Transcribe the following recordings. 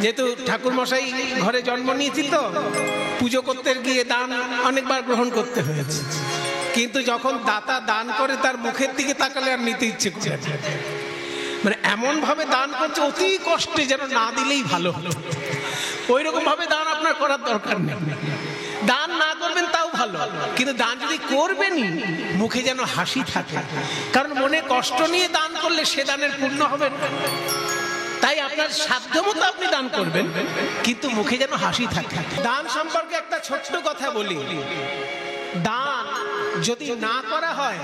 যেহেতু ঠাকুর মশাই ঘরে জন্ম নিয়েছি তো পুজো করতে গিয়ে দান অনেকবার গ্রহণ করতে হয়েছে, কিন্তু যখন দাতা দান করে তার মুখের দিকে তাকালে আর নিতে ইচ্ছে করে, মানে এমন ভাবে দান করছে অতি কষ্টে যেন না দিলেই ভালো হলো। ওই রকম ভাবে দান আপনার করার দরকার নেই, দান না করবেন তাও ভালো, কিন্তু দান যদি করবেনই মুখে যেন হাসি থাকে, কারণ মনে কষ্ট নিয়ে দান করলে সে দানের পূর্ণ হবে না। তাই আপনার সাধ্যমতো আপনি দান করবেন, কিন্তু মুখে যেন হাসি থাকে। দান সম্পর্কে একটা ছোট্ট কথা বলি, দান যদি না করা হয়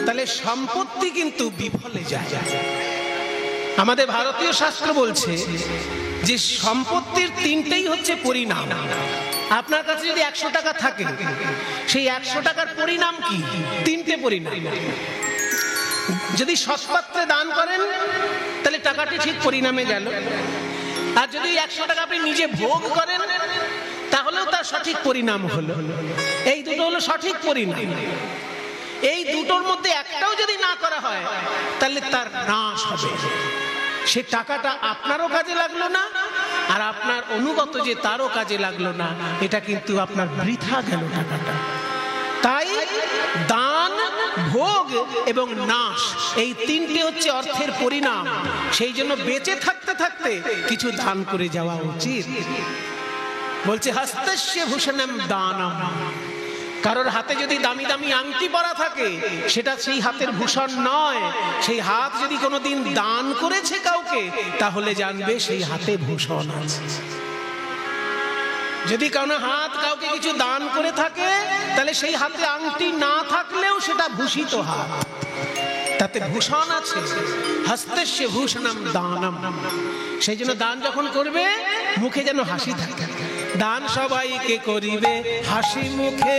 তাহলে সম্পত্তি কিন্তু বিফলে যায়। আমাদের ভারতীয় শাস্ত্র বলছে যে সম্পত্তির তিনটেই হচ্ছে পরিণাম। আপনার কাছে যদি 100 টাকা থাকে, সেই 100 টাকার পরিণাম কি? তিনটে পরিণাম। যদি সৎপাত্রে দান করেন তাহলে টাকাটি ঠিক পরিণামে গেল, আর যদি 100 টাকা আপনি নিজে ভোগ করেন তাহলেও তার সঠিক পরিণাম হলো। এই দুটো হলো সঠিক পরিণাম। এই দুটোর মধ্যে একটাও যদি না করা হয় তাহলে তার নাশ হবে। সে টাকাটা আপনারও কাজে লাগলো না, আর আপনার অনুগত যে তারও কাজে লাগলো না, এটা কিন্তু আপনার বৃথা গেল টাকাটা। তাই দান, ভোগ এবং নাশ, এই তিনটে হচ্ছে অর্থের পরিণাম। সেই জন্য বেঁচে থাকতে থাকতে কিছু দান করে যাওয়া উচিত। বলছে হস্তস্য ভূষণম দানম। কারোর হাতে যদি দামি দামি আংটি পরা থাকে, সেটা সেই হাতের ভূষণ নয়। সেই হাত যদি কোনোদিন দান করেছে কাউকে, তাহলে জানবে সেই হাতে ভূষণ আছে। যদি কোনো হাত কাউকে কিছু দান করে থাকে, তাহলে সেই হাতে আংটি না থাকলেও সেটা ভূষিত হাত, তাতে ভূষণ আছে। হস্তস্য ভূষণম দানম। সেই জন্য দান যখন করবে মুখে যেন হাসি থাকে। দান সবাইকে করিবে হাসি মুখে,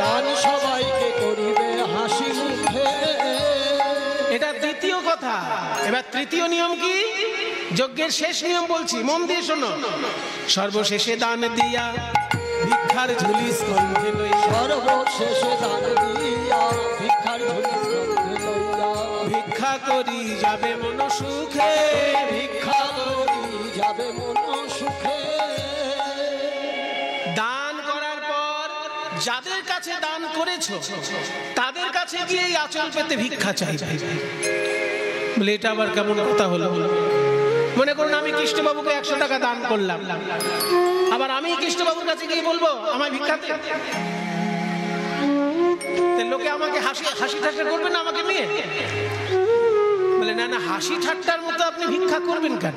দান সবাইকে করিবে হাসি মুখে। এটা দ্বিতীয় কথা। এবার তৃতীয় নিয়ম কি? যজ্ঞের শেষ নিয়ম বলছি, মন দিয়ে শোনো। সর্বশেষে দান দিয়া ভিক্ষার ঝুলি স্কন্ধে লইয়া, সর্বশেষে দান দিয়া ভিক্ষার ঝুলি স্কন্ধে লইয়া, ভিক্ষা করি যাবে মন সুখে, ভিক্ষা করি যাবে মন সুখে। দান করার পর যাদের কাছে দান করেছো তাদের কাছে গিয়ে আঁচল পেতে ভিক্ষা চাইবে। বলে এটা আবার কেমন কথা হলো? মনে করুন আমি কৃষ্ণবাবুকে 100 টাকা দান করলাম, আবার আমি কৃষ্ণবাবুর কাছে গিয়ে বলবো আমায় ভিক্ষা দে। লোকে আমাকে হাসি ঠাট্টা করবে না আমাকে নিয়ে? বলে না না, হাসি ঠাট্টার মতো আপনি ভিক্ষা করবেন কেন?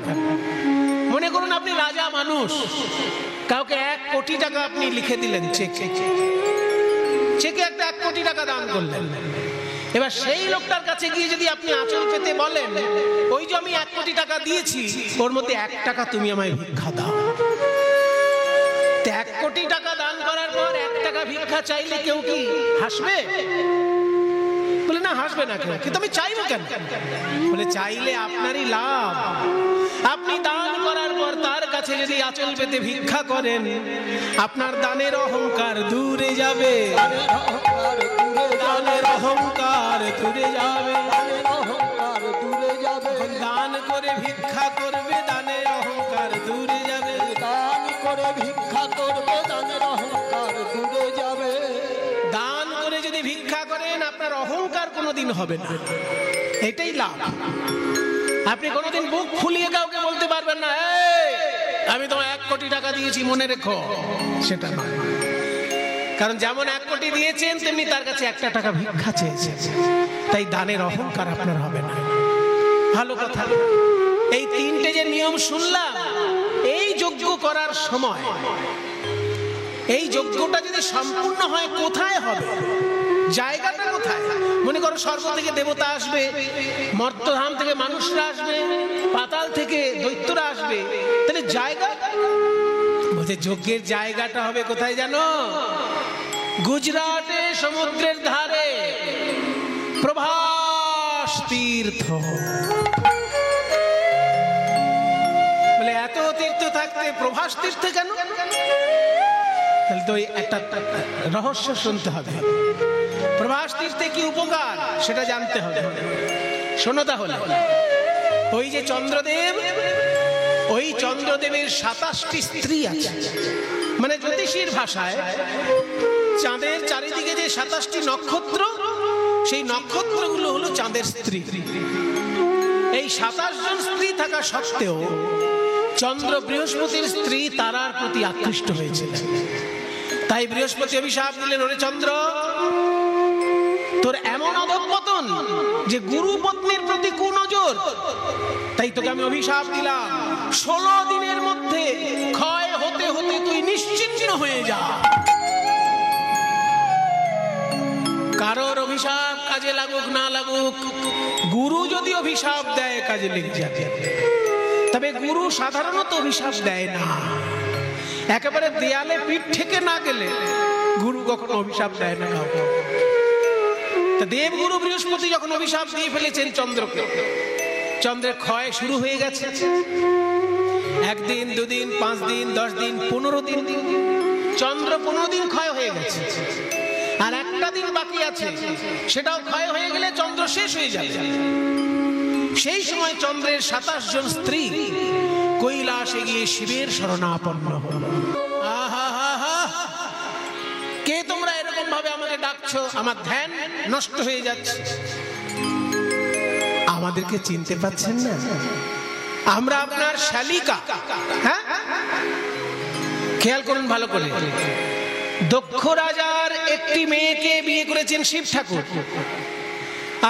মনে করুন আপনি রাজা মানুষ, কাউকে 1 কোটি টাকা আপনি লিখে দিলেন চেকে, একটা 1 কোটি টাকা দান করলেন। এবার সেই লোকটার কাছে গিয়ে যদি আপনি আঁচল পেতে বলেন, ওই যে আমি 1 কোটি টাকা দিয়েছি, ওর মধ্যে 1 টাকা তুমি আমায় ভিক্ষা দাও। 1 কোটি টাকা দান করার পর 1 টাকা ভিক্ষা চাইলে কেউ কি হাসবে? বলে না, হাসবে না কেউ। কিন্তু আমি চাইবো কেন? বলে চাইলে আপনারই লাভ। আপনি দান করার পর তার কাছে যদি আঁচল পেতে ভিক্ষা করেন, আপনার দানের অহংকার দূরে যাবে, দানের অহংকার দূরে যাবে, দান করে ভিক্ষা করবে, দানের অহংকার দূরে যাবে, দান করে ভিক্ষা করবে, দানের অহংকার দূরে যাবে। দান করে যদি ভিক্ষা করেন আপনার অহংকার কোনোদিন হবে না, এটাই লাভ। আপনি কোনোদিন বুক ফুলিয়ে কাউকে বলতে পারবেন না, এই আমি তোমায় 1 কোটি টাকা দিয়েছি মনে রেখো, সেটা নয়। কারণ যেমন 1 কোটি দিয়েছেন তেমনি তার কাছে 1 টাকা ভিক্ষা চেয়েছেন, তাই দানের অহংকার আপনার হবে না। ভালো কথা। এই 3টে যে নিয়ম শুনলাম, এই যজ্ঞ করার সময়, এই যজ্ঞটা যদি সম্পূর্ণ হয় কোথায় হবে? জায়গাটা কোথায়? মনে করো স্বর্গ থেকে দেবতা আসবে, মর্তধাম থেকে মানুষরা আসবে, পাতাল থেকে দৈত্যরা আসবে, তাহলে জায়গা বলতে যজ্ঞের জায়গাটা হবে কোথায় জানো? গুজরাটে সমুদ্রের ধারে প্রভাস তীর্থ। বলে এত তীর্থ থাকতে প্রভাস তীর্থ কেন? তাহলে তো একটা রহস্য শুনতে হবে। প্রভাস তীর্থে কি উপকার সেটা জানতে হবে। শোনো তাহলে, ওই যে চন্দ্রদেব ওই চন্দ্রদেবের 27টি স্ত্রী আছে। মানে জ্যোতিষীর ভাষায় চাঁদের চারিদিকে যে 27টি নক্ষত্র, সেই নক্ষত্রগুলো হলো চাঁদের স্ত্রী। এই 27 জন স্ত্রী থাকা সত্ত্বেও চন্দ্র বৃহস্পতির স্ত্রী তারার প্রতি আকৃষ্ট হয়েছিলেন। তাই বৃহস্পতি অভিশাপ দিলেন, ওরে চন্দ্র, তোর এমন অধঃপতন যে গুরু পত্নীর প্রতি কুনজর, তাই তোকে আমি অভিশাপ দিলাম, 16 দিনের মধ্যে ক্ষয় হতে হতে তুই নিশ্চিহ্ন হয়ে যা। কারোর অভিশাপ কাজে লাগুক না লাগুক, গুরু যদি অভিশাপ দেয় কাজে লেগে যাবে। তবে গুরু সাধারণত অভিশাপ দেয় না, একেবারে দেয়ালে পিঠ থেকে না গেলে গুরু কখনো অভিশাপ দেয় না কাউকে। দেবগুরু বৃহস্পতি যখন অভিশাপ দিয়ে ফেলেছেন চন্দ্রকে, চন্দ্রের ক্ষয় শুরু হয়ে গেছে। 1 দিন 2 দিন 5 দিন 10 দিন 15 দিন, চন্দ্র 15 দিন ক্ষয় হয়ে গেছে। আর একটা দিন বাকি আছে, সেটাও ক্ষয় হয়ে গেলে চন্দ্র শেষ হয়ে যাবে। সেই সময় চন্দ্রের 27 জন স্ত্রী কৈলাসে গিয়ে শিবের শরণাপন্ন হল। কে তোমরা এরকম ভাবে আমাকে ডাকছো? আমার ধ্যান নষ্ট হয়ে যাচ্ছে। আমাদেরকে চিনতে পাচ্ছেন না? আমরা আপনার শালিকা। হ্যাঁ, খেয়াল করুন ভালো করে। দক্ষ রাজার একটি মেয়েকে বিয়ে করেছেন শিব ঠাকুর,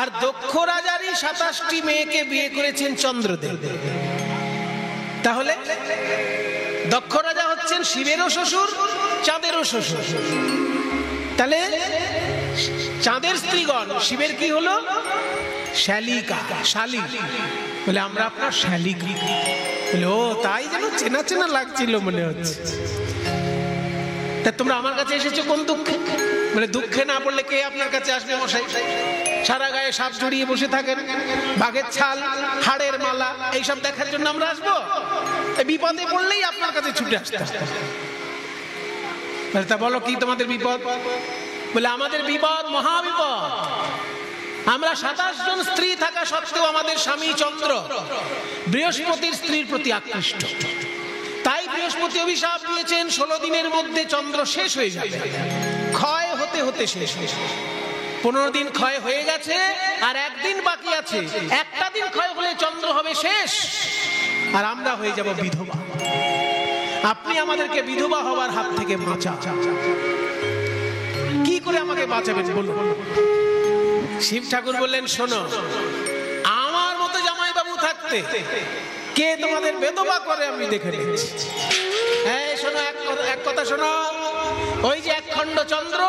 আর দক্ষ রাজারই 27টি মেয়েকে বিয়ে করেছেন চন্দ্রদেব। তাহলে দক্ষ রাজা হচ্ছেন শিবেরও শ্বশুর, চাঁদেরও শ্বশুর। তাহলে চাঁদের স্ত্রীগণ শিবের কি হলো? শালিকা, শালী। বলে আমরা আপনার শালিকা। বলে ও তাই, যেন চেনা চেনা লাগছিল মনে হচ্ছে। তা তোমরা আমার কাছে এসেছো কোন দুঃখে? বলে দুঃখে না পড়লে কে আপনার কাছে আসবে মশাই? সারা গায়ে সাপ জড়িয়ে বসে থাকেন, বাঘের ছাল, হাড়ের মালা, এইসব দেখার জন্য আমরা আসবো? বিপদে পড়লেই আপনার কাছে ছুটে আসতে। তা বলো কি তোমাদের বিপদ? বলে আমাদের বিপদ মহাবিপদ। আমরা 27 জন স্ত্রী থাকা সত্ত্বেও আমাদের স্বামী চন্দ্র বৃহস্পতির স্ত্রীর প্রতি আকৃষ্ট। তাই বৃহস্পতি অভিশাপ দিয়েছেন 16 দিনের মধ্যে চন্দ্র শেষ হয়ে যাবে, ক্ষয় হতে হতে শেষ হয়ে যাবে। 15 দিন ক্ষয় হয়ে গেছে, আর 1 দিন বাকি আছে। একটা দিন ক্ষয় হলে চন্দ্র হবে শেষ, আর আমরা হয়ে যাব বিধবা। আপনি আমাদেরকে বিধবা হওয়ার হাত থেকে বাঁচান। কি করে আমাকে বাঁচাবেন বলুন? শিব ঠাকুর বললেন, শোনো, আমার মতো জামাইবাবু থাকতে কে তোমাদের বিধবা করে আমি দেখে নিচ্ছি। হ্যাঁ শোনো, এক কথা শোনো, ওই যে 1 খণ্ড চন্দ্র,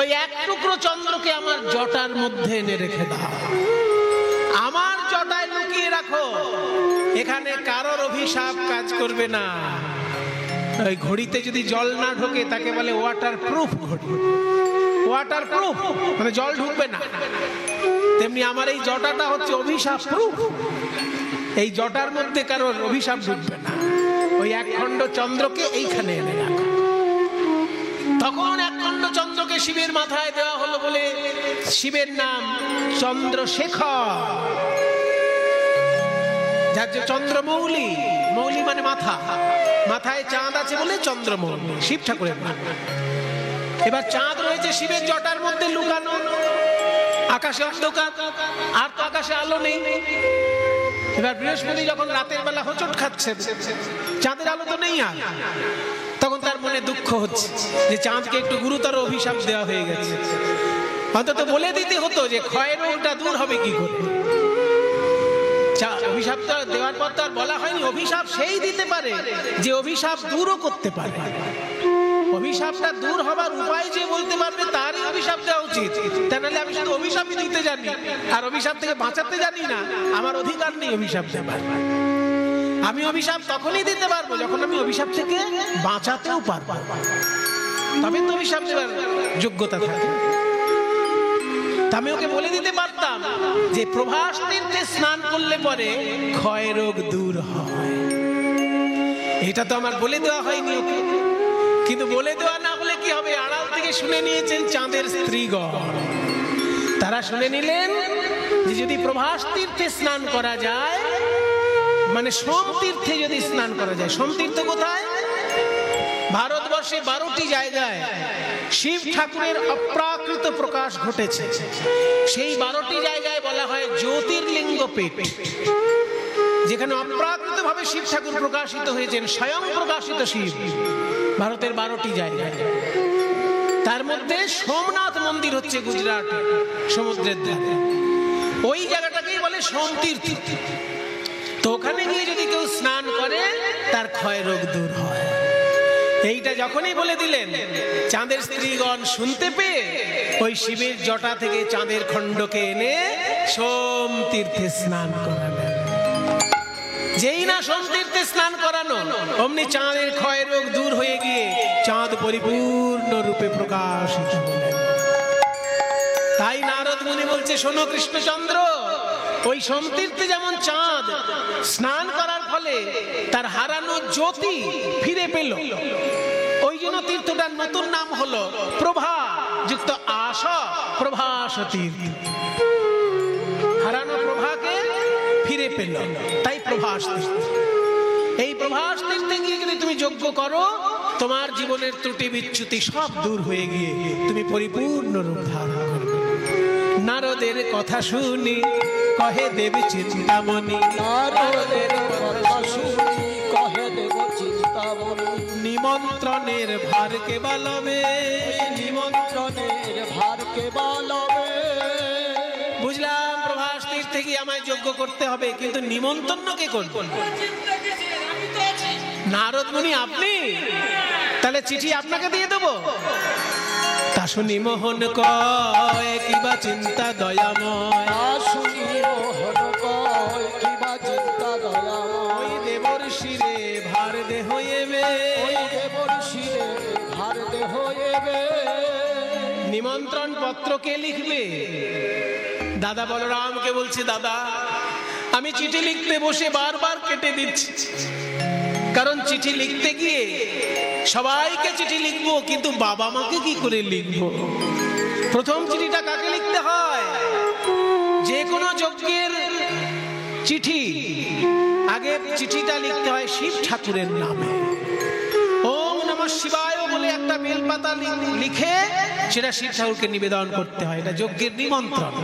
ওই 1 টুকরো চন্দ্রকে আমার জটার মধ্যে এনে রেখে দাও, আমার জটায় লুকিয়ে রাখো। এখানে কারোর অভিশাপ কাজ করবে না। ওই ঘড়িতে যদি জল না ঢোকে তাকে বলে ওয়াটার প্রুফ ঘড়ি। ওয়াটার প্রুফ মানে জল ঢুকবে না। তেমনি আমার এই জটাটা হচ্ছে অভিশাপ প্রুফ। এই জটার মধ্যে কারোর অভিশাপ ঢুকবে না। ওই 1 খণ্ড চন্দ্রকে এইখানে এনে রাখো। তখন 1 খণ্ড চন্দ্রকে শিবের মাথায় দেওয়া হলো বলে শিবের নাম চন্দ্রশেখর, যার যে চন্দ্রমৌলি, মৌলি মানে মাথা, মাথায় চাঁদ আছে বলে চন্দ্রমৌলি, শিব ঠাকুরের নাম। এবার চাঁদ রয়েছে শিবের জটার মধ্যে লুকানো, আকাশে অন্ধকার, আর তো আকাশে আলো নেই। এবার বৃহস্পতি যখন রাতের বেলা হোঁচট খাচ্ছে, চাঁদের আলো তো নেই, আর তখন তার মনে দুঃখ হচ্ছে যে চাঁদকে একটু গুরুতর অভিশাপ দেওয়া হয়ে গেছে। অন্তত বলে দিতে হতো যে ক্ষয়ের রোগটা দূর হবে কি করে। অভিশাপটা দেওয়ার পর তো আর বলা হয়নি। অভিশাপ সেই দিতে পারে যে অভিশাপ দূরও করতে পারে। অভিশাপটা দূর হবার উপায় যে বলতে পারবে তারই অভিশাপ দেওয়া উচিত। তা নাহলে আমি শুধু অভিশাপই দিতে জানি আর অভিশাপ থেকে বাঁচাতে জানি না, আমার অধিকার নেই অভিশাপ দেবার। আমি অভিশাপ তখনই দিতে পারবো যখন আমি অভিশাপ থেকে বাঁচাতেও পারবো, তবে তো অভিশাপ দেবার যোগ্যতা থাকে। আমি ওকে বলে দিতে পারতাম যে প্রভাস তীর্থে স্নান করলে পরে ক্ষয় রোগ দূর হয়। এটা তো আমার বলে দেওয়া হয়নি ওকে। কিন্তু বলে দেওয়া না হলে কি হবে, আড়াল থেকে শুনে নিয়েছেন চাঁদের স্ত্রীগণ। তারা শুনে নিলেন যে যদি প্রভাস তীর্থে স্নান করা যায় মানে সোম তীর্থে যদি স্নান করা যায়। সোম তীর্থ কোথায়? ভারতবর্ষে 12টি জায়গায় শিব ঠাকুরের অপ্রাকৃত প্রকাশ ঘটেছে। সেই 12টি জায়গায় বলা হয় জ্যোতির্লিঙ্গ পীঠ, যেখানে অপ্রাকৃত ভাবে শিব ঠাকুর প্রকাশিত হয়েছেন, স্বয়ং প্রকাশিত শিব। ভারতের 12টি জায়গায়, তার মধ্যে সোমনাথ মন্দির হচ্ছে গুজরাট সমুদ্রের ধারে। ওই জায়গাটাকেই বলে সোম তীর্থ। তো ওখানে গিয়ে যদি কেউ স্নান করে তার ক্ষয় রোগ দূর হয়। এইটা যখনই বলে দিলেন, চাঁদের স্ত্রীগণ শুনতে পেয়ে ওই শিবের জটা থেকে চাঁদের খণ্ডকে এনে সোম তীর্থে স্নান করালেন। যেই না সোম তীর্থে স্নান করানো, অমনি চাঁদের ক্ষয় রোগ দূর হয়ে গিয়ে চাঁদ পরিপূর্ণ রূপে প্রকাশিত হলেন। তাই নারদ মুনি বলছে, শোনো কৃষ্ণচন্দ্র, ওই সোম তীর্থে যেমন চাঁদ স্নান করার ফলে তার হারানো জ্যোতি ফিরে পেল, ওই জন্য তীর্থটার নতুন নাম হলো প্রভা যুক্ত আশা প্রভাস তীর্থ। হারানো প্রভাকে ফিরে পেল, তাই প্রভাস তীর্থ। এই প্রভাস তীর্থে গিয়ে যদি তুমি যজ্ঞ করো, তোমার জীবনের ত্রুটি বিচ্যুতি সব দূর হয়ে গিয়ে তুমি পরিপূর্ণ রূপ ধারণ করবে। নারদের কথা শুনি কহে দেবী চিন্তামণি, নারদের কথা শুনি কহে দেব চিন্তামণি, নিমন্ত্রণের ভার কে বলবে, নিমন্ত্রণের ভার কে বলবে। বুঝলাম প্রভাস তীর্থে গিয়ে আমায় যজ্ঞ করতে হবে, কিন্তু নিমন্ত্রণ কে করব? নারদ মুনি আপনি? তাহলে চিঠি আপনাকে দিয়ে দেবো। তা শুনি মোহন কয় কিবা চিন্তা দয়াময়, তা শুনি মোহন কয় কিবা চিন্তা দয়াময়, ওই দেবর শিরে ভার দেহ এবে, ওই দেবর শিরে ভার দেহ এবে। নিমন্ত্রণ পত্র কে লিখবে? দাদা বলরামকে বলছে, দাদা আমি চিঠি লিখতে বসে বারবার কেটে দিচ্ছি, কারণ চিঠি লিখতে গিয়ে সবাইকে চিঠি লিখবো, কিন্তু বাবা মাকে কি করে লিখবো? প্রথম চিঠিটা কাকে লিখতে হয়? যে কোনো যজ্ঞের চিঠি আগে চিঠিটা লিখতে হয় শিব ঠাকুরের নামে। ওম নমঃ শিবায় বলে একটা বেলপাতা লিখে সেটা শিব ঠাকুরকে নিবেদন করতে হয়, এটা যজ্ঞের নিমন্ত্রণ।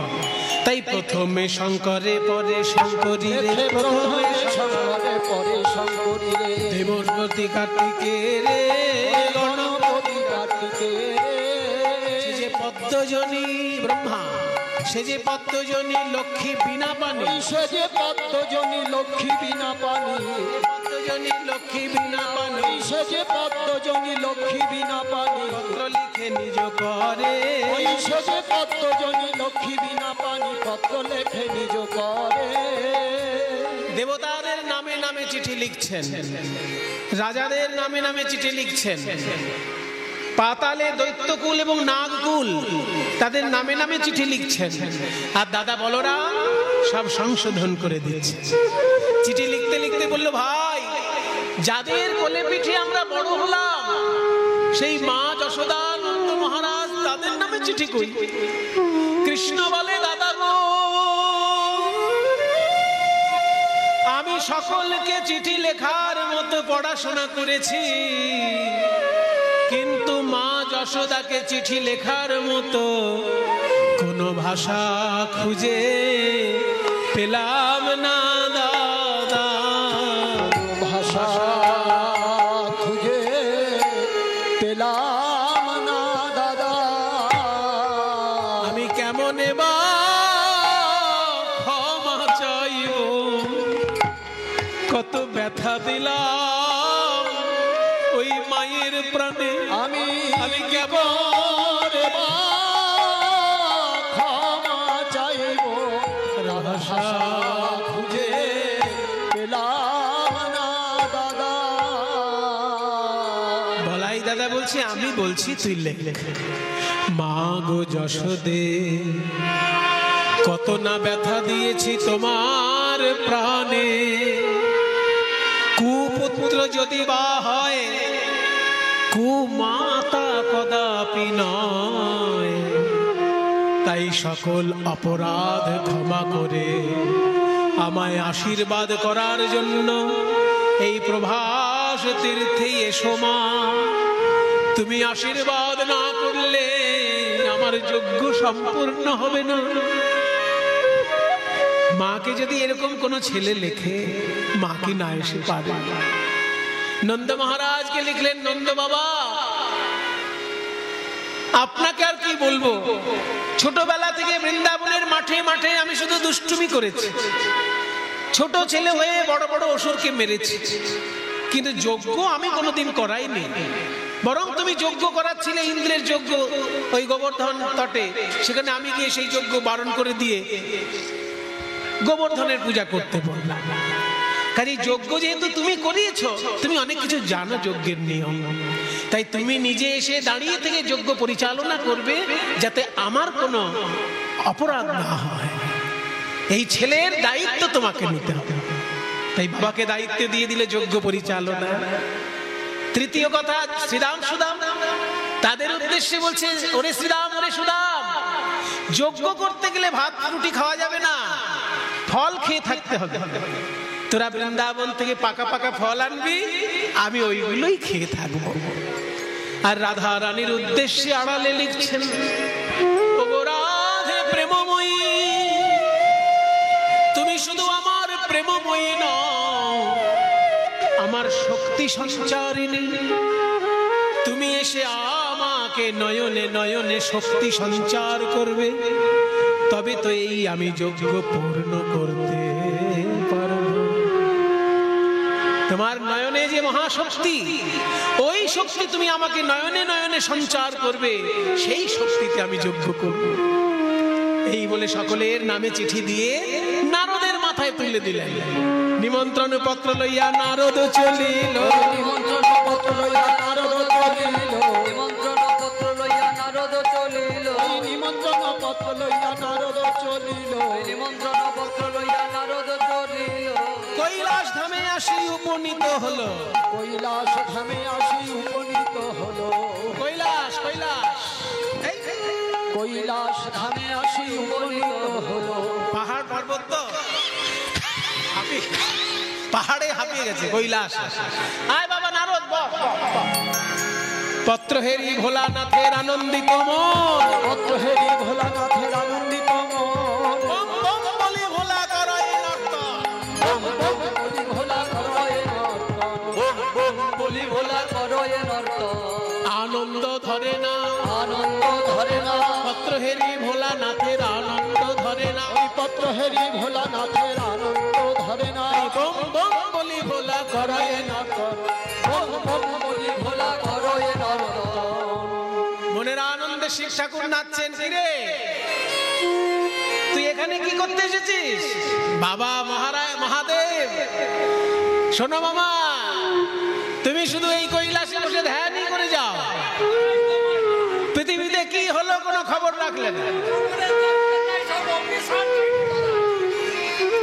তাই প্রথমে শঙ্করে পরে শঙ্করী রে, প্রথমে শঙ্করে পরে শঙ্করী রে, দেবর্ষী কার্তিকে রে, গণপতি কার্তিকে রে। সে যে পদ্মজনী ব্রহ্মা, সে যে পদ্মজনী লক্ষ্মী বিনা পানি, সে যে পদ্মজনী লক্ষ্মী বিনা পানি, পদ্মজনী লক্ষ্মী বিনা পানি, সে যে পদ্মজনী লক্ষ্মী বিনা পানি, পত্র লিখে নিজ করে, ওই সে যে পদ্মজনী লক্ষ্মী বিনা পানি, পত্র লেখে নিজ করে। দেবতাদের নামে নামে চিঠি লিখছেন, রাজাদের নামে নামে চিঠি লিখছেন, পাতালে দৈত্যকুল এবং নাগকুল তাদের নামে নামে চিঠি লিখছেন, আর দাদা বলরাম সব সংশোধন করে দিচ্ছে। চিঠি লিখতে লিখতে বলল, ভাই যাদের কোলে পিঠে আমরা বড় হলাম, সেই মা যশোদা নন্দ মহারাজ, তাদের নামে চিঠি কই? কৃষ্ণ বলে, দাদা গো, আমি সকলকে চিঠি লেখার মতো পড়াশোনা করেছি, কিন্তু মা যশোদাকে চিঠি লেখার মতো কোনো ভাষা খুঁজে পেলাম না দাদা। ভাষা খুঁজে পেলাম না দাদা, আমি কেমন বা ক্ষমা চাইব, কত ব্যথা দিলাম ওই মায়ের প্রাণে, আমি কেমন বা ক্ষমা চাইব, ভাষা খুঁজে পেলাম না দাদা। বলাই দাদা বলছি, আমি বলছি তুই লেখ। মা গো যশোদে, কত না ব্যথা দিয়েছি তোমার প্রাণে, কুপুত্র যদি বা হয় কুমাতা কদাপি নয়, তাই সকল অপরাধ ক্ষমা করে আমায় আশীর্বাদ করার জন্য এই প্রভাস তীর্থে এসো মা। তুমি আশীর্বাদ না করলে আমার যজ্ঞ সম্পূর্ণ হবে না। মাকে যদি এরকম কোনো ছেলে লেখে, মা কি না এসে পারে? নন্দ মহারাজকে লিখলেন, নন্দ বাবা আপনাকে আর কি বলবো, ছোটবেলা থেকে বৃন্দাবনের মাঠে মাঠে আমি শুধু দুষ্টুমি করেছি, ছোট ছেলে হয়ে বড় বড় অসুরকে মেরেছি, কিন্তু যজ্ঞ আমি কোনোদিন করাইনি। বরং তুমি যজ্ঞ করাচ্ছিলে ইন্দ্রের যজ্ঞ ওই গোবর্ধন তটে, সেখানে আমি গিয়ে সেই যজ্ঞ বারণ করে দিয়ে গোবর্ধনের পূজা করতে বললাম। কাজে যজ্ঞ যেহেতু তুমি করিয়েছো, তুমি অনেক কিছু জানো যজ্ঞের নিয়ম, তাই তুমি নিজে এসে দাঁড়িয়ে থেকে যজ্ঞ পরিচালনা করবে, যাতে আমার কোনো অপরাধ না হয়। এই ছেলের দায়িত্ব তোমাকে নিতে হবে। তাই বাবাকে দায়িত্ব দিয়ে দিলে যজ্ঞ পরিচালনা। তৃতীয় কথা, শ্রীরাম সুদাম তাদের উদ্দেশ্যে বলছে, ওরে শ্রীরাম, ওরে সুদাম, যজ্ঞ করতে গেলে ভাত রুটি খাওয়া যাবে না, ফল খেয়ে থাকতে হবে। তোরা বৃন্দাবন থেকে পাকা পাকা ফল আনবি, আমি ওইগুলোই খেয়ে থাকবো। আর রাধা রানীর উদ্দেশ্যে আড়ালে লিখছেন, ওগো রাধে প্রেমময়ী, তুমি শুধু আমার প্রেমময়ী নও, আমার শক্তি সঞ্চারিণী। তুমি এসে আমাকে নয়নে নয়নে শক্তি সঞ্চার করবে, তবে তো এই আমি যজ্ঞ পূর্ণ করতে পারব। তোমার নয়নে যে মহাশক্তি, ওই শক্তি তুমি আমাকে নয়নে নয়নে সঞ্চার করবে, সেই শক্তিতে আমি যজ্ঞ করব। এই বলে সকলের নামে চিঠি দিয়ে নারদের মাথায় তুলে দিলেন। নিমন্ত্রণ পত্র লইয়া নারদ চলিল, নিমন্ত্রণ পত্র লইয়া নারদ চলিল, নিমন্ত্রণ পত্র লইয়া নারদ চলিল, নিমন্ত্রণ পত্র লইয়া নারদ চলিল, নিমন্ত্রণ পত্র লইয়া নারদ চলিল। কৈলাস ধামে আসি উপনীত হলো। কৈলাস ধামে আসি উপনীত হলো, কৈলাস কৈলাস এই, কৈলাস ধামে আসি উপনীত হলো। পাহাড় পর্বত তো পাহাড়ে হাঁপিয়ে গেছে কৈলাস। আয় বাবা নারদ, পত্র হেরি ভোলানাথের আনন্দিত মন, পত্র হেরি ভোলানাথের আনন্দিত মন, বম বম বলি ভোলা করয় নর্তন, বম বম বলি ভোলা করয় নর্তন, বম বম বলি ভোলা করয় নর্তন। আনন্দ ধরে না, আনন্দ ধরে না, পত্র হেরি ভোলানাথের আনন্দ ধরে না, ওই পত্র হেরি ভোলানাথের আনন্দ ধরে না। বম বম বলি ভোলা করয় নর্তন, বম বম বলি ভোলা করয় নর্তন। মনের আনন্দে শিব ঠাকুর নাচছেন। কিরে তুই এখানে কি করতে এসেছিস? বাবা মহারাজ মহাদেব, শোনো মামা, তুমি শুধু এই কৈলাসে বসে ধ্যানই করে যাও, পৃথিবীতে কি হলো কোনো খবর রাখলে না।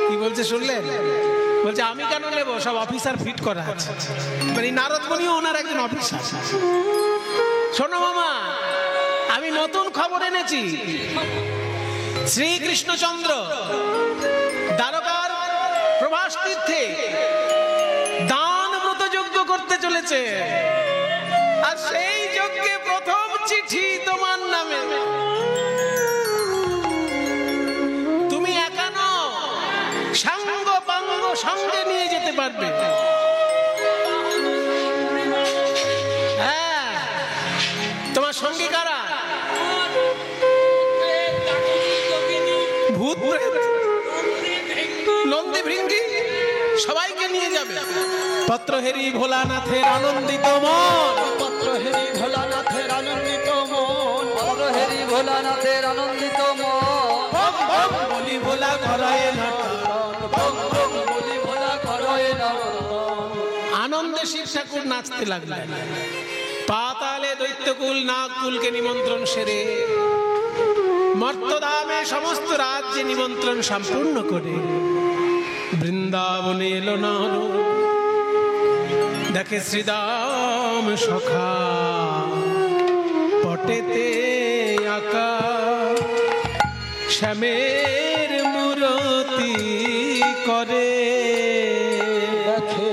কি বলছে শুনলেন? বলছে আমি কেন নেবো, সব অফিসার ফিট করা আছে। মানে নারদ মুনিও ওনার একজন অফিসার। শোনো মামা, আমি নতুন খবর এনেছি। শ্রীকৃষ্ণচন্দ্র দ্বারকার প্রভাস তীর্থে দান ব্রত যজ্ঞ করতে চলেছে, আর সেই যজ্ঞে প্রথম চিঠি তোমার নামে। তুমি একা নও, সাঙ্গ পাঙ্গ সঙ্গে নিয়ে যেতে পারবে। হ্যাঁ, তোমার সঙ্গে কারা? ভূত প্রেত নন্দী ভৃঙ্গি সবাইকে নিয়ে যাবে। পত্র হেরি ভোলানাথের আনন্দিত মন, পত্র হেরি ভোলানাথের আনন্দিত মন, পত্র হেরি ভোলানাথের আনন্দিত মন, বম বম বলি ভোলা করয় নর্তন। বম বম বলি ভোলা করয় নর্তন। আনন্দে শিব ঠাকুর নাচতে লাগলেন। পাতালে দৈত্যকুল নাগকুলকে নিমন্ত্রণ সেরে মর্তধামে সমস্ত রাজ্যে নিমন্ত্রণ সম্পূর্ণ করে বৃন্দাবনে এলো নারদ। দেখে শ্রীদাম সখা পটেতে আঁকা শ্যামের মূরতি করে। দেখে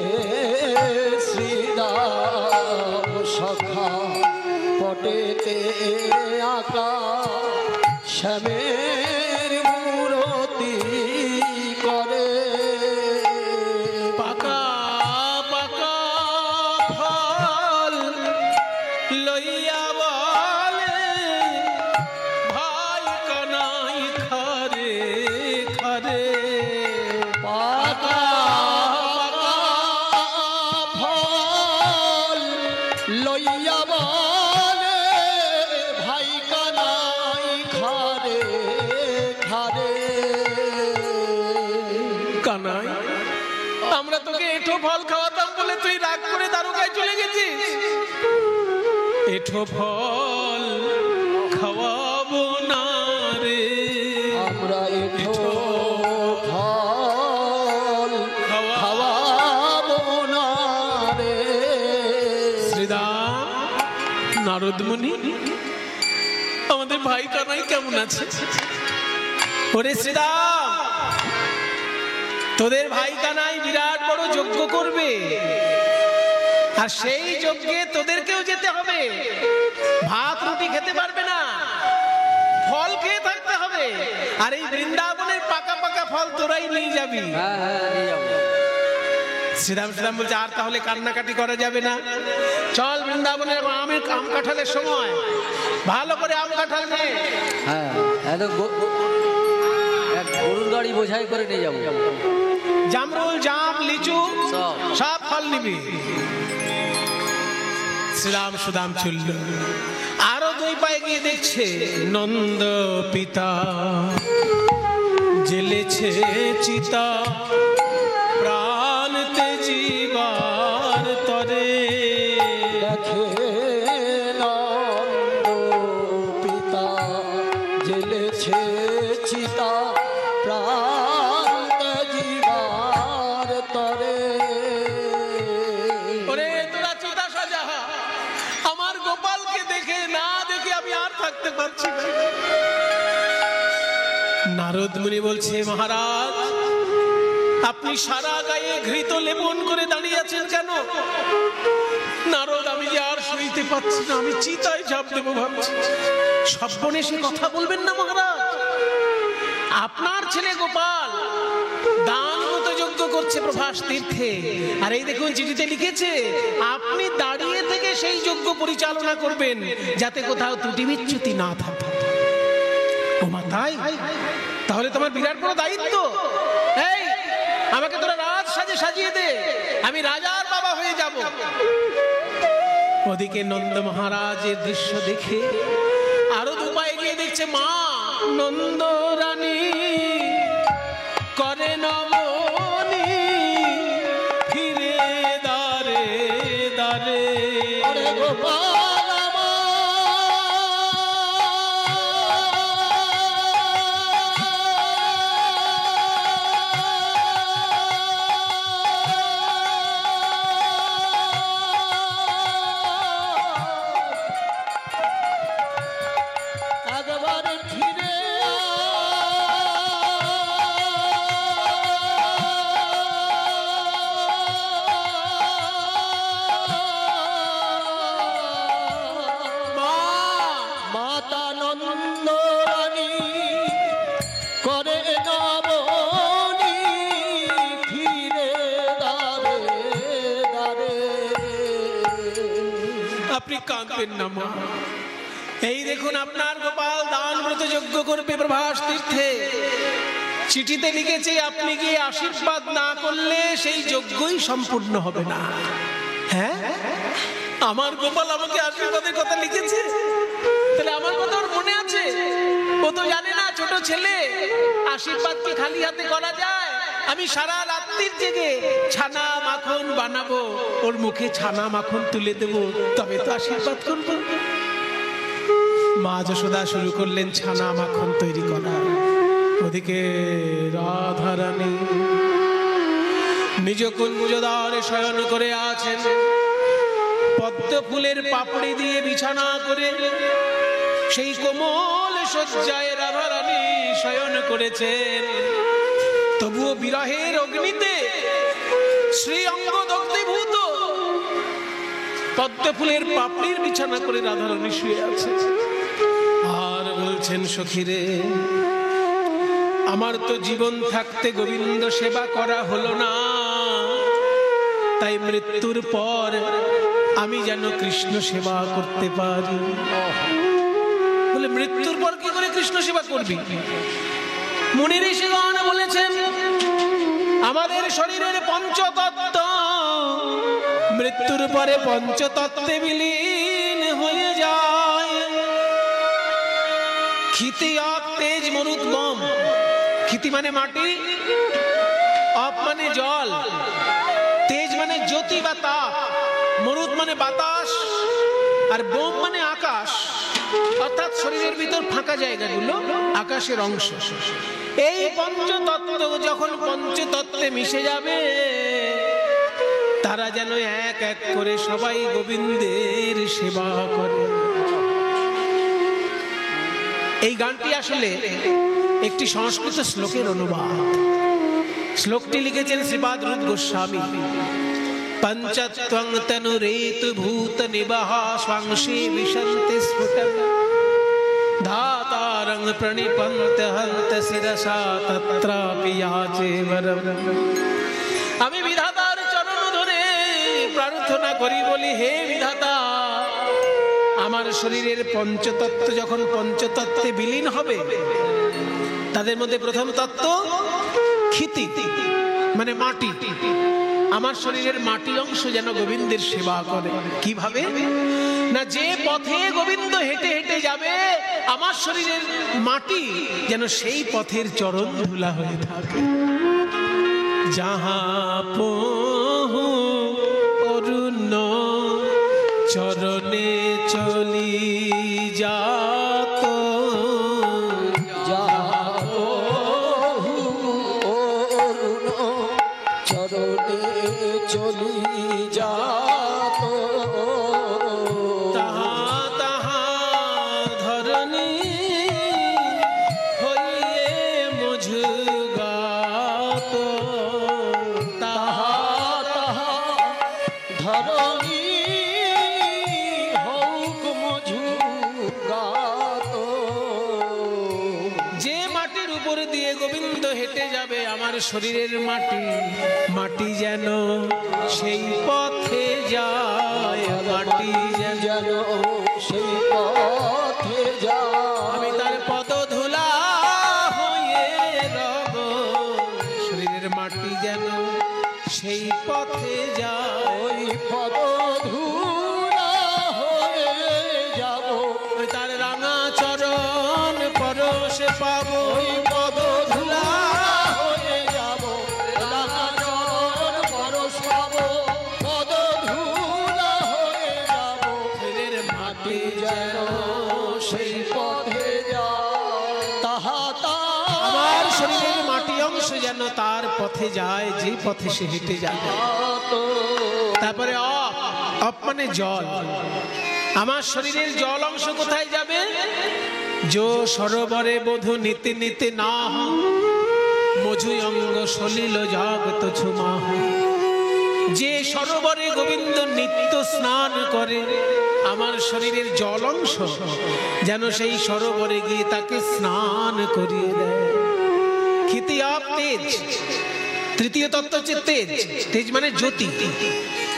শ্রীরাম সখা পটেতে আঁকা শ্যামের মূরতি করে। পাকা পাকা ফল লইয়া বলে ভাই কানাই খারে খারে। পাকা পাকা ফল লইয়া বলে ভাই কানাই খারে খারে। কানাই, আমরা তোকে এঁঠো ফল খাওয়াতাম বলে তুই রাগ করে দারুকায় চলে গেছিস। এঁঠো ফল খাওয়াবো না রে, আমরা এঁঠো ফল খাওয়াবো না রে। শ্রীরাম, নারদ মুনি, আমাদের ভাই কানাই কেমন আছে? ওরে শ্রীরাম, তোদের ভাই কানাই বিরাট বড় যজ্ঞ করবে, আর সেই যজ্ঞে তোদেরকেও যেতে হবে। ভাত রুটি খেতে পারবে না, ফল খেয়ে থাকতে হবে। আর এই বৃন্দাবনের পাকা পাকা ফল তোরাই নিয়ে যাবি। শ্রীরাম শ্রীরাম বলছে, আর তাহলে কান্নাকাটি করা যাবে না, চল বৃন্দাবনের আমের আম কাঁঠালের সময় ভালো করে আম কাঁঠাল নে। হ্যাঁ, গরুর গাড়ি বোঝাই করে নিয়ে যাবো। জামরুল, জাম, লিচু সব ফল নিবি। শ্রীরাম সুদাম চলল, আরো দুই পায়ে গিয়ে দেখছে নন্দ পিতা জেলেছে চিতা প্রাণ তেজিবার তরে। দেখে নন্দ পিতা জেলেছে চিতা প্রাণ তেজিবার তরে। ওরে তোরা চিতা সাজা, আমার গোপালকে দেখে না দেখে আমি আর থাকতে পারছি না। নারদ মুনি বলছে, মহারাজ আপনি সারা গায়ে ঘৃত লেপন করে দাঁড়িয়ে আছেন কেন? নারদ, আমি যে আর সইতে পারছি না, আমি চিতায় ঝাঁপ দেবো ভাবছি। সব্বনে সে কথা বলবেন না মহারাজ, আপনার ছেলে গোপাল দান মতো যজ্ঞ করছে প্রভাস তীর্থে, আর এই দেখুন চিঠিতে লিখেছে আপনি দাঁড়িয়ে থেকে সেই যজ্ঞ পরিচালনা করবেন যাতে কোথাও ত্রুটি বিচ্যুতি না থাকে। ও মা, তাই? তাহলে তোমার বিরাট বড় দায়িত্ব। এই, আমাকে তোরা রাজ সাজে সাজিয়ে দে, আমি রাজার বাবা হয়ে যাব। ওদিকে নন্দ মহারাজের দৃশ্য দেখে আরো দুপায়ে গিয়ে দেখছে মা নন্দ রানী করে নমনি ফিরে দারে দারে। ওরে গোপাল আমার একবার ফিরে মাতা নন্দ রানী করে নমনি ফিরে দারে দারে। আপনি কাঁদবেন না মা, এই দেখুন আপনার গোপাল দান ব্রত যজ্ঞ করবে প্রভাস তীর্থে। চিঠিতে লিখেছে আপনি গিয়ে আশীর্বাদ না করলে সেই যজ্ঞই সম্পূর্ণ হবে না। হ্যাঁ, আমার গোপাল আমাকে আশীর্বাদের কথা লিখেছে, তাহলে আমার কথা ওর মনে আছে? ও তো জানে না ছোট ছেলে, আশীর্বাদ কি খালি হাতে করা যায়? আমি সারা রাত্রির জেগে ছানা মাখন বানাবো, ওর মুখে ছানা মাখন তুলে দেবো, তবে তো আশীর্বাদ করবো। মা যশোদা শুরু করলেন ছানা মাখন তৈরি করা। ওদিকে রাধারানী নিজ কুঞ্জদ্বারে শয়ন করে আছেন, পদ্ম ফুলের পাপড়ি দিয়ে বিছানা করে সেই কোমল শয্যায় রাধারানী শয়ন করেছেন, তবুও বিরহের অগ্নিতে শ্রী অঙ্গ দগ্ধীভূত পদ্ম ফুলের পাপড়ির বিছানা করে রাধারানী শুয়ে আছে। আর বলছেন, সখীরে, আমার তো জীবন থাকতে গোবিন্দ সেবা করা হলো না, তাই মৃত্যুর পর আমি যেন কৃষ্ণ সেবা করতে পারি। বলে, মৃত্যুর পর কি করে কৃষ্ণ সেবা করবি? মুনি ঋষিগণ বলেছেন, আমাদের শরীরের পঞ্চতত্ত্ব মৃত্যুর পরে পঞ্চতত্ত্বে বিলীন হয়ে যায়। ক্ষিতি, অপ, তেজ, মরুত, বোম। ক্ষিতি মানে মাটি, অপ মানে জল, তেজ মানে জ্যোতি বা তাপ, মরুত মানে বাতাস, আর বোম মানে আকাশ। অর্থাৎ শরীরের ভিতর ফাঁকা জায়গাগুলো আকাশের অংশ। এই পঞ্চতত্ত্ব যখন পঞ্চতত্ত্বে মিশে যাবে, তারা যেন এক এক করে সবাই গোবিন্দের সেবা করে। এই গানটি আসলে একটি সংস্কৃত শ্লোকের অনুবাদ। শ্লোকটি লিখেছেন শ্রীপাদ রূপ গোস্বামী। পঞ্চত্বং তনুরেতু ভূত নিবাহ স্বাংশী বিশন্তি স্ফুটং ধাতারং প্রণিপন্ত হন্ত শিরসা তত্রাপি याचे वरम। আমি বিধাতার চরণ ধরে প্রার্থনা করি, বলি, হে বিধাতা, আমার শরীরের পঞ্চতত্ত্ব যখন পঞ্চতত্ত্বে বিলীন হবে, তাদের মধ্যে প্রথম তত্ত্ব ক্ষিতি মানে মাটি, আমার শরীরের মাটি অংশ যেন গোবিন্দের সেবা করে। কিভাবে না, যে পথে গোবিন্দ হেঁটে হেঁটে যাবে, আমার শরীরের মাটি যেন সেই পথের চরণ ধুলা হয়ে থাকে। যাহা পহু অরুণ চরণে চলি যাত, চরণে চলি যাত, তাহা তাহা ধরণী হইয়ে মঝগাত, তাহা তাহা ধরণী হউক মঝুগাত। যে মাটির উপর দিয়ে গোবিন্দ হেঁটে যাবে, আমার শরীরের মাটি, মাটি যেন সেই পথে যায়, মাটি যেন সেই পথে যায়, আমি তার পদধূলা হয়ে রব, শরীরের মাটি যেন সেই পথে যায়। ওই পদধূলা হয়ে যাব, ওই তার রাঙা চরণ পরশে পাবো, ওই পদধূলা হয়ে যাব, রাঙা চরণ পরশ পাবো, পদধূলা হয়ে যাব, শরীরের মাটি যেন সেই পথে যায়। তাহা আমার শরীরের মাটি অংশ যেন তার পথে যায়, যে পথে সে হেঁটে যাবে। তারপরে অপ, অপ মানে জল। আমার শরীরের জল অংশ কোথায় যাবে? যো সরোবরে বধূ নিতে নিতে না মঝু অঙ্গ সলিল জগত ছুমাহ। যে সরোবরে গোবিন্দ নিত্য স্নান করে, আমার শরীরের জল অংশ যেন সেই সরোবরে গিয়ে তাকে স্নান করিয়ে দেয়। ক্ষিতি, অপ, তেজ। তৃতীয় তত্ত্ব হচ্ছে তেজ। তেজ মানে জ্যোতি।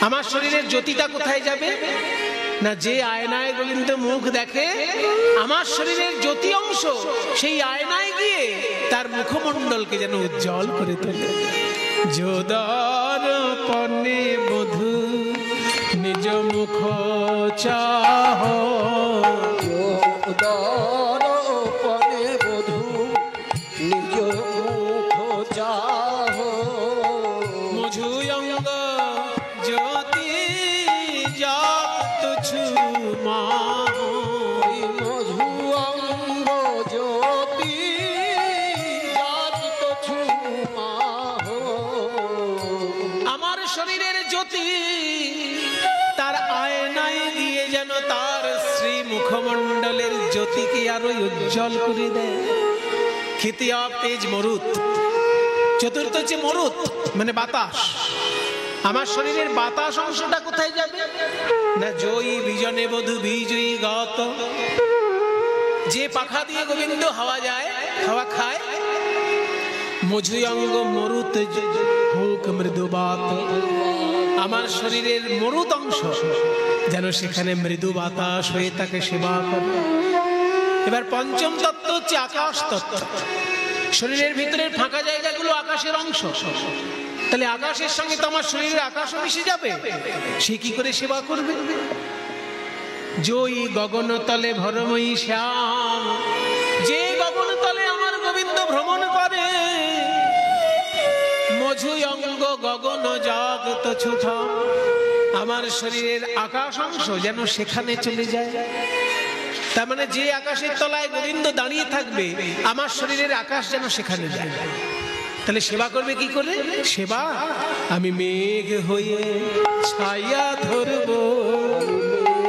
আমার শরীরের জ্যোতিটা কোথায় যাবে? না, যে আয়নায় গোবিন্দ মুখ দেখে, আমার শরীরের জ্যোতি অংশ সেই আয়নায় গিয়ে তার মুখমণ্ডলকে যেন উজ্জ্বল করে তোলে। যোদার পনে বধূ নিজ মুখ চাহ, দর্পণে বধূ নিজ মুখ চাহ, মঝু অঙ্গ জ্যোতি জাত ছুমা, মধু অঙ্গ জ্যোতি জাত ছুমাহ। আমার শরীরের জ্যোতি তার আয়নায় গিয়ে যেন তার শ্রী মুখমণ্ডলের জ্যোতিকে আরো উজ্জ্বল করে দেয়। তৃতীয় তেজ মরুত, চতুর্থ হচ্ছে মরুত মানে বাতাস। আমার শরীরের বাতাস অংশটা কোথায় যাবে না, জয়ী বিজনে বধু বিজয়ী গত, যে পাখা দিয়ে গোবিন্দ হাওয়া যায়, হাওয়া খায়। মঝুয়ঙ্গ মরুত হোক মৃদু বাত, আমার শরীরের মরুত অংশ যেন সেখানে মৃদু বাতাস হয়ে তাকে সেবা করে। এবার পঞ্চম তত্ত্ব হচ্ছে আকাশ তত্ত্ব। শরীরের ভিতরের ফাঁকা জায়গাগুলো আকাশের অংশ, তাহলে আকাশের সঙ্গে তো আমার শরীরের আকাশও মিশে যাবে, সে কি করে সেবা করবে? জয়ী গগন তলে ভরময়ী শ্যাম, যে গগন তলে আমার গোবিন্দ ভ্রমণ করে। মঝুয়ঙ্গ গগন জগত ছুটা, আমার শরীরের আকাশ অংশ যেন সেখানে চলে যায়। তার মানে যে আকাশের তলায় গোবিন্দ দাঁড়িয়ে থাকবে, আমার শরীরের আকাশ যেন সেখানে যায়। তাহলে সেবা করবে কি করে? সেবা আমি মেঘ হয়ে ছায়া ধরব,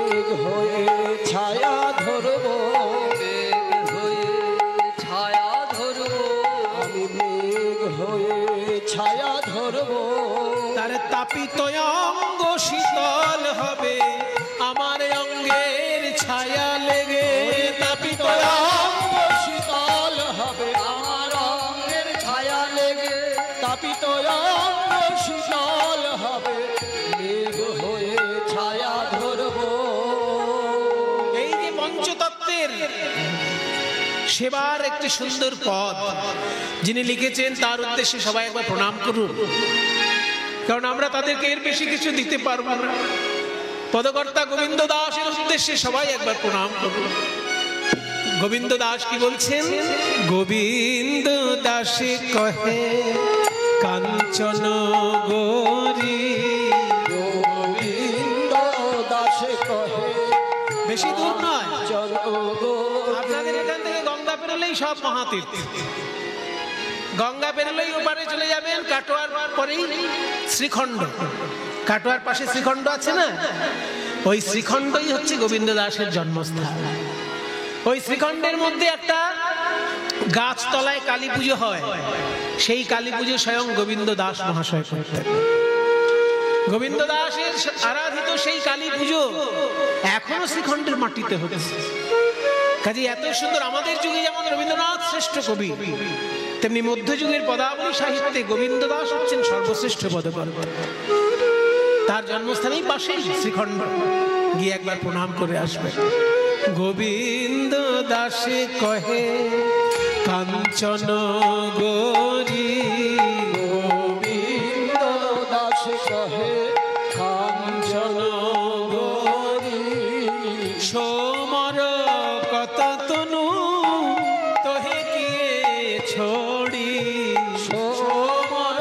মেঘ হয়ে ছায়া ধরব, মেঘ হয়ে ছায়া ধরব, আমি মেঘ হয়ে ছায়া ধরব। তার তাপিত অঙ্গ শীতল হবে আমার অঙ্গের ছায়া লেগে। তাপিত অঙ্গ শীতল হবে আমার অঙ্গের ছায়া লেগে, তাপিত অঙ্গ শীতল হবে, মেঘ হয়ে ছায়া ধরব। এই যে পঞ্চতত্ত্বের সেবার একটি সুন্দর পদ যিনি লিখেছেন, তার উদ্দেশ্যে সবাই একবার প্রণাম করুন, কারণ আমরা তাদেরকে এর বেশি কিছু দিতে পারবো না। পদকর্তা গোবিন্দ দাসের উদ্দেশ্যে সবাই একবার প্রণাম করুন। গোবিন্দ দাস কি বলছেন? গোবিন্দ দাসে কহে কাঞ্চন গৌরী, গোবিন্দ দাসে কহে বেশি দূর নয়, জনগো। আপনাদের এখান থেকে গঙ্গা পেরোলেই সব মহাতীর্থ। গঙ্গা পেরোলেই ওপারে চলে যাবেন, কাটোয়ার পরেই শ্রীখণ্ড, কাটোয়ার পাশে শ্রীখণ্ড আছে না, ওই শ্রীখণ্ডই হচ্ছে গোবিন্দ দাসের জন্মস্থান। ওই শ্রীখণ্ডের মধ্যে একটা গাছতলায় কালী পুজো হয়, সেই কালী পুজো স্বয়ং গোবিন্দ দাস মহাশয় করতেন। গোবিন্দ দাসের আরাধিত সেই কালী পুজো এখনো শ্রীখণ্ডের মাটিতে হচ্ছে। কাজে এত সুন্দর, আমাদের যুগে যেমন রবীন্দ্রনাথ শ্রেষ্ঠ কবি, তেমনি মধ্যযুগের পদাবলী সাহিত্যে গোবিন্দ দাস হচ্ছেন সর্বশ্রেষ্ঠ পদকর্তা। তার জন্মস্থানেই পাশেই শ্রীখণ্ড, গিয়ে একবার প্রণাম করে আসবে। গোবিন্দ দাসে কহে কাঞ্চন গৌরী, গোবিন্দ দাসে কহে কাঞ্চন গৌরী। সোমর কত তনু তোহে কিয়ে ছোড়ি, সোমর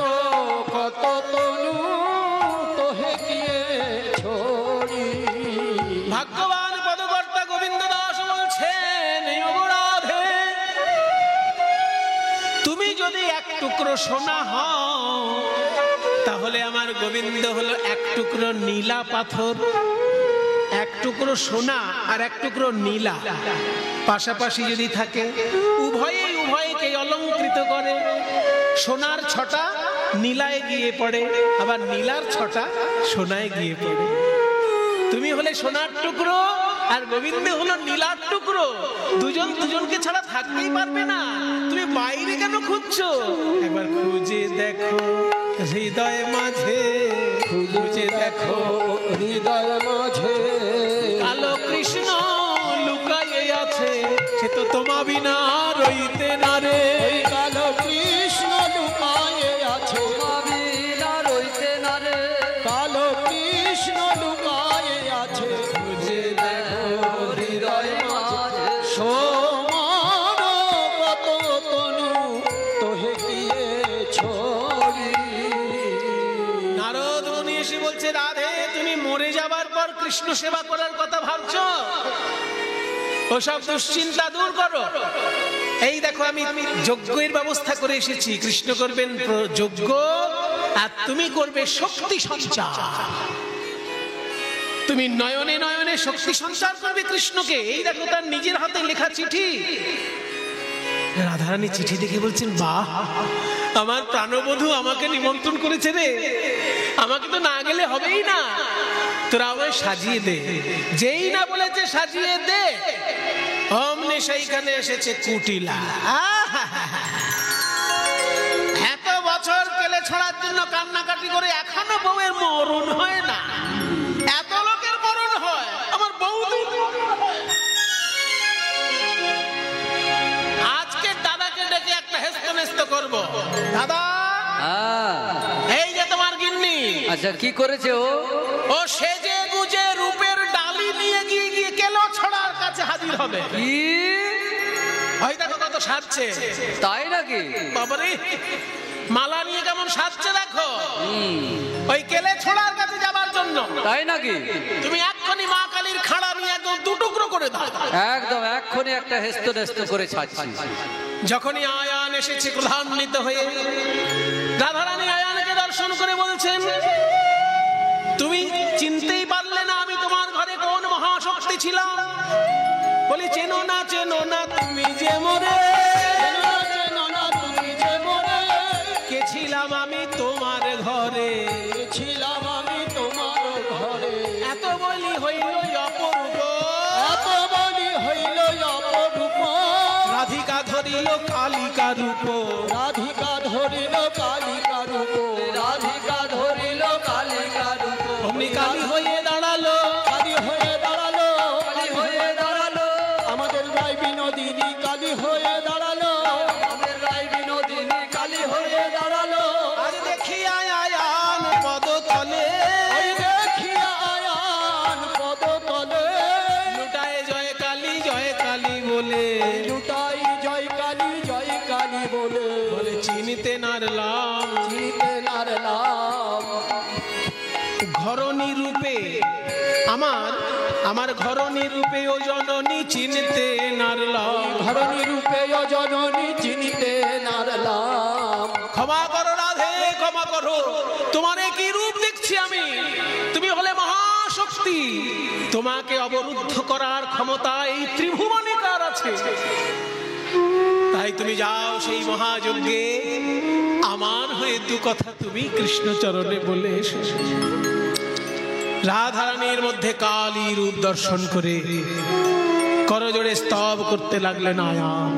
কত তনু তোহে গিয়ে ছোড়ি। ভাগ্যবান পদকর্তা গোবিন্দ দাস বলছেন, রাধে তুমি যদি এক টুকরো সোনা হও, তাহলে আমার গোবিন্দ হলো এক টুকরো নীলা পাথর। এক টুকরো সোনা আর এক টুকরো নীলা পাশাপাশি যদি থাকে, উভয়েই উভয়কে অলঙ্কৃত করে। সোনার ছটা নীলায় গিয়ে পড়ে, আবার নীলার ছটা সোনায় গিয়ে পড়ে। তুমি হলে সোনার টুকরো আর গোবিন্দ হলো নীলার টুকরো, দুজন দুজনকে ছাড়া থাকতেই পারবে না। তুমি বাইরে কেন খুঁজছো? একবার খুঁজে দেখো হৃদয় মাঝে, খুঁজে দেখো হৃদয় মাঝে কালো কৃষ্ণ লুকায়ে আছে, সে তো তোমা বিনা রইতে না রে। কালো কৃষ্ণ লুকায়ে আছে, বিনা রইতে না রে। কালো কৃষ্ণ লুকায়ে আছে, খুঁজে দেখো হৃদয় মাঝে সোমর কত তনু তোহে গিয়ে ছোড়ি। নারদ মুনি এসে বলছে, রাধে তুমি মরে যাবার পর কৃষ্ণ সেবা করার কথা ভাবছো? ওসব দুশ্চিন্তা দূর করো। এই দেখো আমি যজ্ঞের ব্যবস্থা করে এসেছি, কৃষ্ণ করবেন যজ্ঞ আর তুমি করবে শক্তি সঞ্চার। তুমি নয়নে নয়নে শক্তি সঞ্চার করবে কৃষ্ণকে। এই দেখো তার নিজের হাতে লেখা চিঠি। রাধারানী চিঠি দেখে বলছেন, বাহ, আমার প্রাণবধূ আমাকে নিমন্ত্রণ করেছে রে, আমাকে তো না গেলে হবেই না, তোরা আমায় সাজিয়ে দে। যেই না বলেছে সাজিয়ে দে, অমনি সেইখানে এসেছে কুটিলা। এত বছর কেলে ছড়ার জন্য কান্নাকাটি করে এখনো বউয়ের মরণ হয় না, এত লোকের মরণ হয়, আমার বৌদি আজকে দাদাকে ডেকে একটা হেস্তনেস্ত করব। দাদা, এই যে তোমার গিন্নি। আচ্ছা, কি করেছে ও? ও সেজে গুজে রূপের ডালি নিয়ে গিয়ে কেলো ছড়ার কাছে হাজির হবে। কি? ওই দেখো কত সাজছে। তাই নাকি? বাবারে, মালা নিয়ে কেমন সাজছে দেখো, ওই কেলে ছড়ার কাছে যাবার জন্য। তাই নাকি? তুমি এক্ষুনি মা কালীর খাড়া নিয়ে একদম দুটুকরো করে দাও। একদম এক্ষুনি একটা হেস্তনেস্ত করে ছাড়ছি। যখনই আয়ান এসেছে ক্রোধান্বিত হয়ে, রাধারানী আয়ানকে দর্শন করে বলছেন, তুমি চিনতেই পারলে না আমি তোমার ঘরে কোন মহাশক্তি ছিলাম? বলি, চেনো না তুমি যে মোরে, কে ছিলাম আমি তোমার ঘরে, ছিলাম আমি তোমার ঘরে। এত বলি হইল অপরূপ, এত বলি হইল অপরূপ, রাধিকা ধরিল কালিকা রূপ, রাধিকা ধরিল কালিকা রূপ, রাধিকা ধরিল কালিকা রূপ, অমনি কালী হয়ে দাঁড়ালো, কালী হয়ে দাঁড়ালো, কালী হয়ে দাঁড়ালো, আমাদের রায় বিনোদিনী কালী হয়ে দাঁড়ালো, আমাদের রায় বিনোদিনী কালী হয়ে দাঁড়ালো। আজ দেখি আয়ান পদতলে, ওই দেখিয়া আয়ান পদতলে, লুটায় জয় কালী বলে, লুটাই জয় কালী বলে, বলে চিনিতে নারলাম, চিনিতে নারলাম। ঘরণী রূপে আমার ঘরণী রূপে ও জননী চিনতে নারলাম, ধরণী রূপে জননী চিনিতে নারলাম। ক্ষমা করো রাধে, ক্ষমা করো, তোমার কি রূপ দেখছি আমি? তুমি হলে মহাশক্তি, তোমাকে অবরুদ্ধ করার ক্ষমতা এই ত্রিভুবনে কার আছে? তাই তুমি যাও সেই মহাযজ্ঞে, আমার হয়ে দু কথা তুমি কৃষ্ণচরণে বলে এসো। রাধারানীর মধ্যে কালী রূপ দর্শন করে করজোড়ে স্তব করতে লাগলেন আয়ান।